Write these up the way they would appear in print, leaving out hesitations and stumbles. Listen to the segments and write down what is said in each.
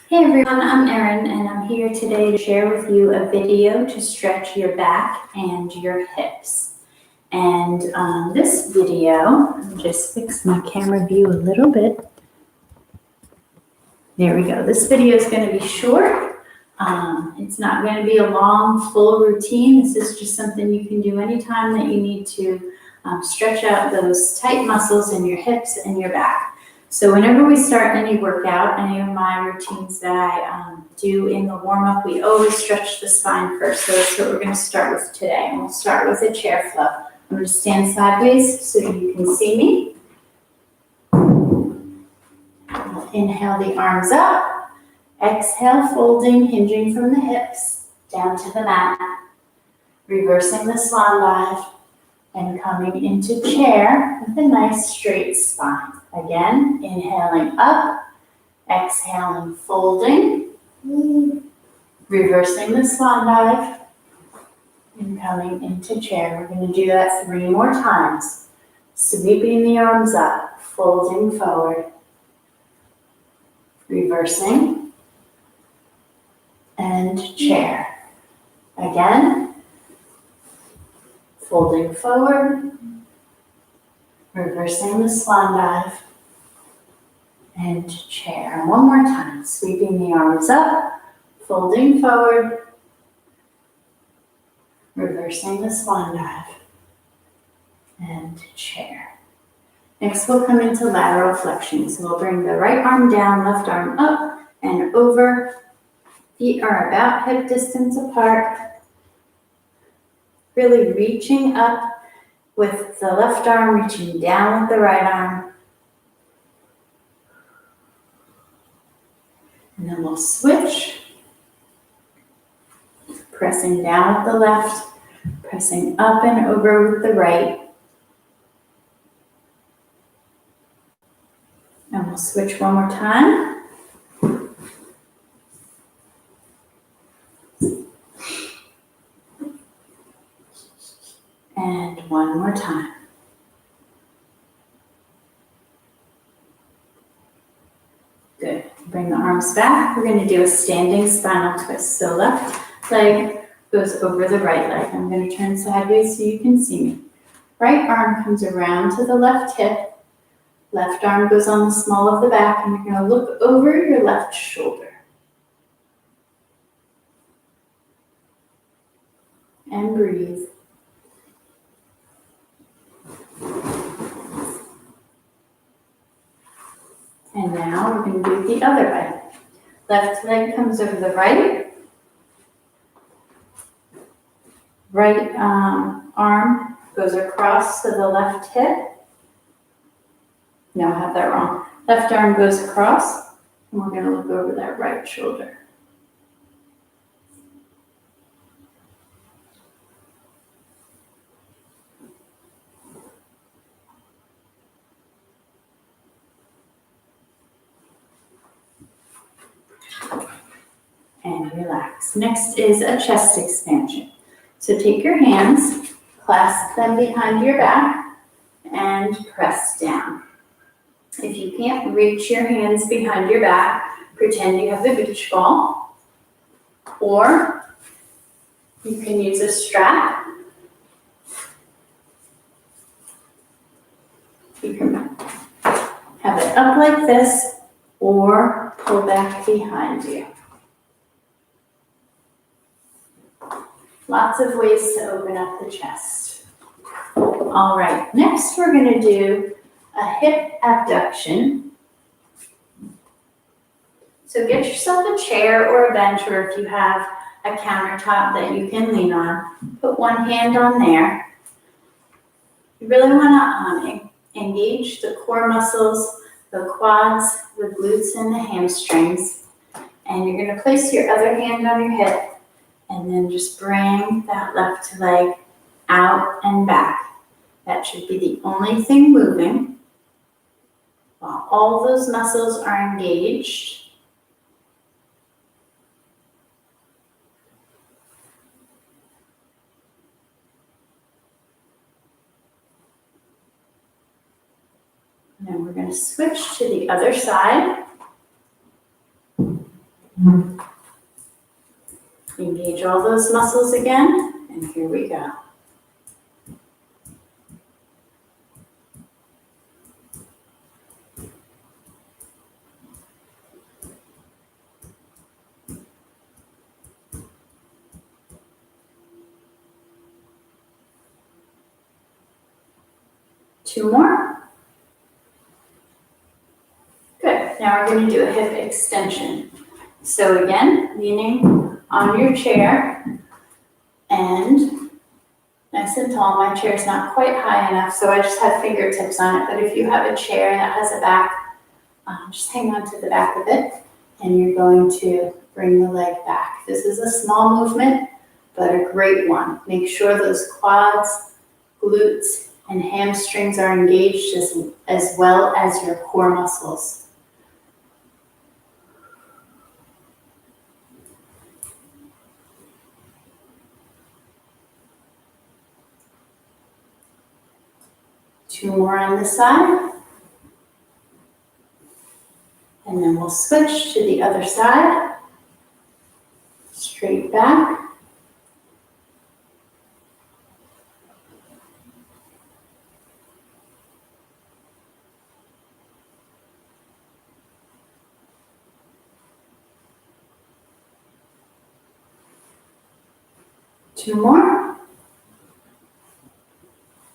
Hey everyone, I'm Erin and I'm here today to share with you a video to stretch your back and your hips. And this video, let me just fix my camera view a little bit. There we go. This video is going to be short. It's not going to be a long, full routine. This is just something you can do anytime that you need to stretch out those tight muscles in your hips and your back. So whenever we start any workout, any of my routines that I do in the warm-up, we always stretch the spine first. So that's what we're going to start with today. And we'll start with a chair flow. I'm going to stand sideways so you can see me. Inhale the arms up. Exhale, folding, hinging from the hips down to the mat. Reversing the swan dive and coming into chair with a nice straight spine. Again, inhaling up, exhaling, folding, reversing the swan dive, and coming into chair. We're going to do that 3 more times. Sweeping the arms up, folding forward, reversing, and chair. Again, folding forward, reversing the swan dive, and chair. One more time, sweeping the arms up, folding forward, reversing the swan dive, and chair. Next, we'll come into lateral flexion. So we'll bring the right arm down, left arm up and over. Feet are about hip distance apart. Really reaching up with the left arm, reaching down with the right arm. And then we'll switch. Pressing down with the left, pressing up and over with the right. And we'll switch one more time. And one more time. Good. Bring the arms back. We're going to do a standing spinal twist. So left leg goes over the right leg. I'm going to turn sideways so you can see me. Right arm comes around to the left hip. Left arm goes on the small of the back, and you're going to look over your left shoulder. And breathe. And now we're going to do it the other way. Left leg comes over the right. Right arm goes across to the left hip. No, I have that wrong. Left arm goes across, and we're going to look over that right shoulder. And relax. Next is a chest expansion. So take your hands, clasp them behind your back, and press down. If you can't reach your hands behind your back, pretend you have a beach ball, or you can use a strap. You can have it up like this, or pull back behind you. Lots of ways to open up the chest. All right, next we're going to do a hip abduction. So get yourself a chair or a bench, or if you have a countertop that you can lean on, put one hand on there. You really want to engage the core muscles, the quads, the glutes, and the hamstrings. And you're going to place your other hand on your hip, and then just bring that left leg out and back. That should be the only thing moving while all those muscles are engaged. And then we're going to switch to the other side. Engage all those muscles again, and here we go. Two more. Good. Now we're going to do a hip extension. So again, leaning on your chair and nice and tall. My chair's not quite high enough, so I just have fingertips on it. But if you have a chair that has a back, just hang on to the back of it, and you're going to bring the leg back. This is a small movement, but a great one. Make sure those quads, glutes, and hamstrings are engaged as well as your core muscles. Two more on this side. And then we'll switch to the other side. Straight back. Two more.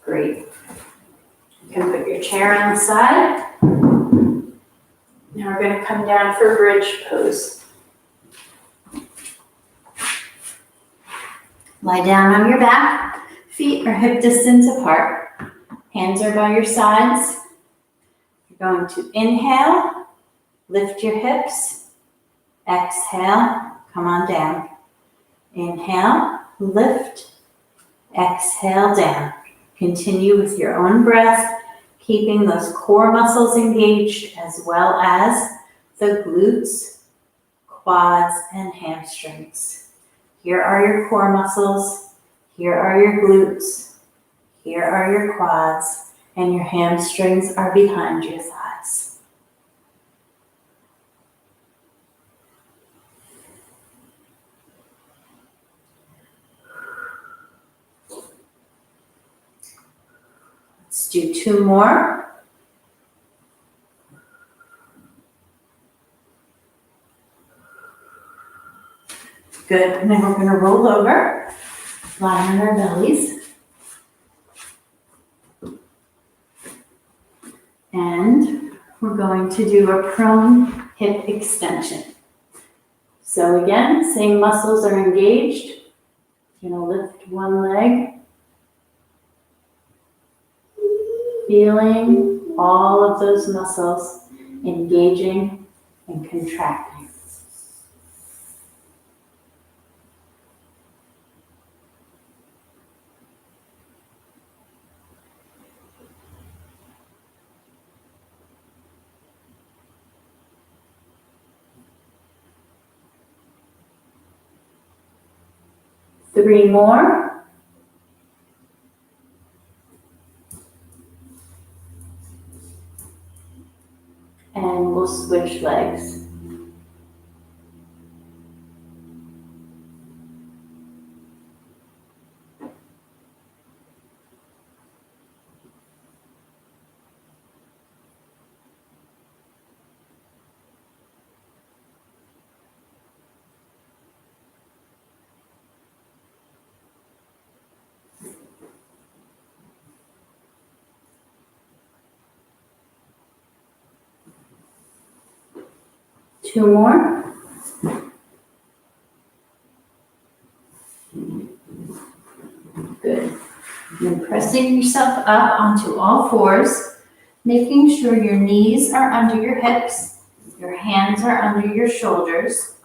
Great. You can put your chair on the side. Now we're going to come down for bridge pose. Lie down on your back. Feet are hip distance apart. Hands are by your sides. You're going to inhale, lift your hips. Exhale, come on down. Inhale, lift. Exhale, down. Continue with your own breath, keeping those core muscles engaged as well as the glutes, quads, and hamstrings. Here are your core muscles. Here are your glutes. Here are your quads, and your hamstrings are behind your thighs. Let's do two more. Good, and then we're going to roll over, lie on our bellies. And we're going to do a prone hip extension. So again, same muscles are engaged. You're going to lift one leg. Feeling all of those muscles engaging and contracting. Three more. And we'll switch legs. Two more. Good. And pressing yourself up onto all fours, making sure your knees are under your hips, your hands are under your shoulders.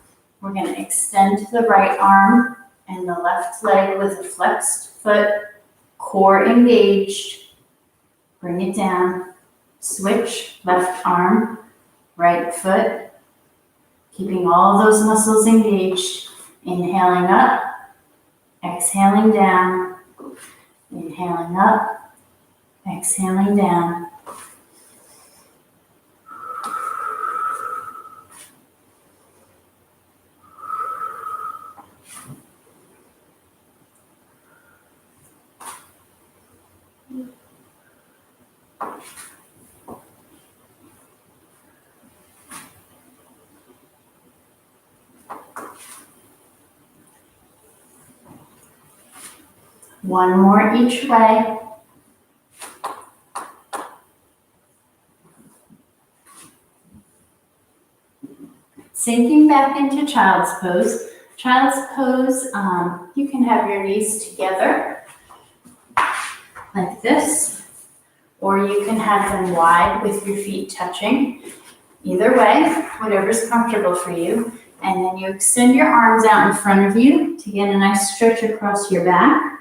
We're going to extend the right arm and the left leg with a flexed foot, core engaged. Bring it down. Switch, left arm, right foot. Keeping all those muscles engaged. Inhaling up, exhaling down. Inhaling up, exhaling down. One more each way. Sinking back into child's pose. Child's pose, you can have your knees together like this, or you can have them wide with your feet touching. Either way, whatever's comfortable for you. And then you extend your arms out in front of you to get a nice stretch across your back.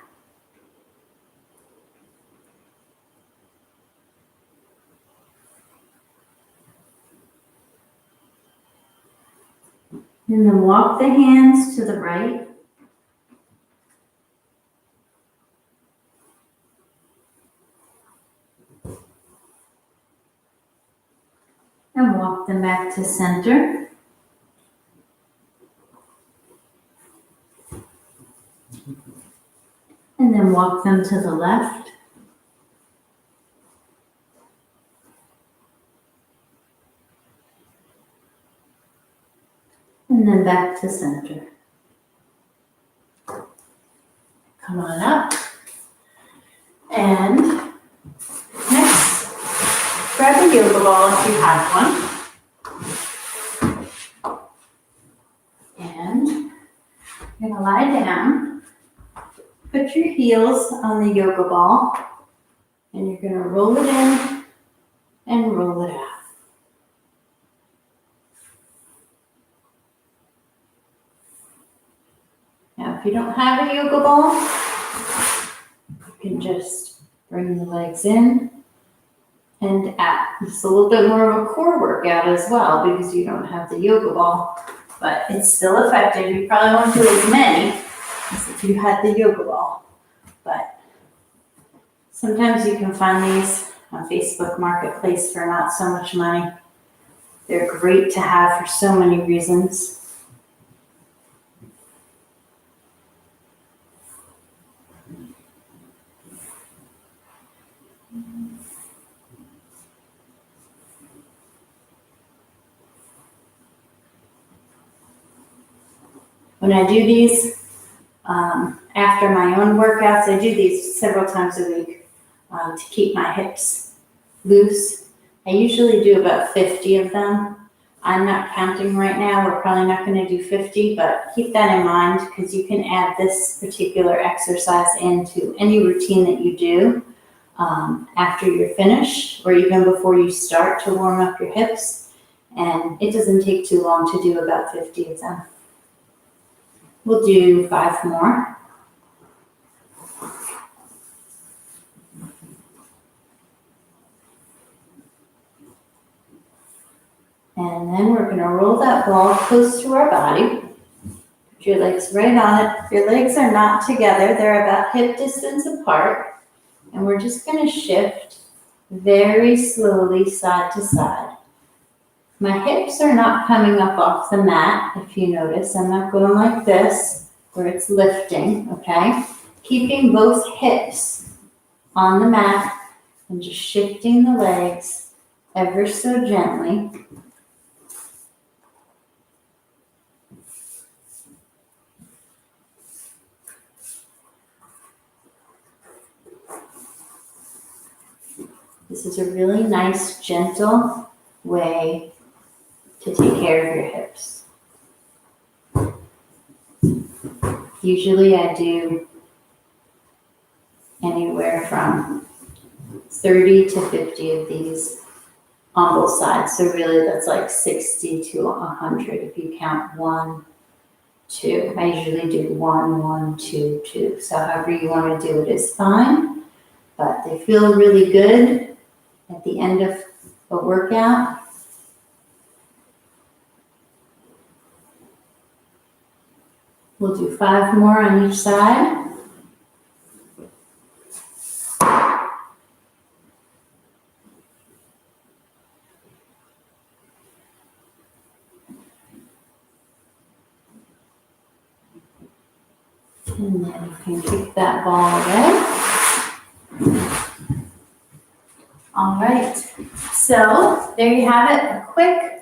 And then walk the hands to the right. And walk them back to center. And then walk them to the left. And then back to center. Come on up. And next, grab a yoga ball if you have one. And you're gonna lie down. Put your heels on the yoga ball. And you're gonna roll it in and roll it out. Now, if you don't have a yoga ball, you can just bring the legs in and out. It's a little bit more of a core workout as well because you don't have the yoga ball, but it's still effective. You probably won't do as many as if you had the yoga ball, but sometimes you can find these on Facebook Marketplace for not so much money. They're great to have for so many reasons. When I do these, after my own workouts, I do these several times a week to keep my hips loose. I usually do about 50 of them. I'm not counting right now. We're probably not going to do 50, but keep that in mind because you can add this particular exercise into any routine that you do after you're finished or even before you start to warm up your hips. And it doesn't take too long to do about 50 of them. We'll do 5 more. And then we're going to roll that ball close to our body. Put your legs right on it. Your legs are not together. They're about hip distance apart. And we're just going to shift very slowly side to side. My hips are not coming up off the mat, if you notice. I'm not going like this, where it's lifting, okay? Keeping both hips on the mat and just shifting the legs ever so gently. This is a really nice, gentle way to take care of your hips. Usually I do anywhere from 30 to 50 of these on both sides. So really that's like 60 to 100 if you count 1, 2. I usually do 1, 1, 2, 2. So however you want to do it is fine, but they feel really good at the end of a workout. We'll do 5 more on each side. And then you can kick that ball away. All right, so there you have it, a quick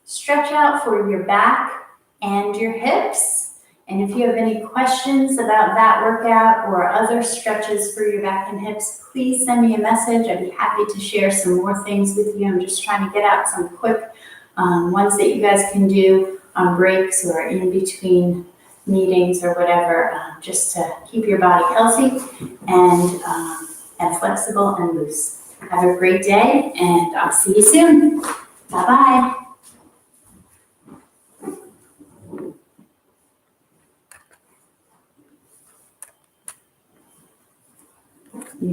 stretch out for your back and your hips. And if you have any questions about that workout or other stretches for your back and hips, please send me a message. I'd be happy to share some more things with you. I'm just trying to get out some quick ones that you guys can do on breaks or in between meetings or whatever, just to keep your body healthy and flexible and loose. Have a great day, and I'll see you soon. Bye-bye.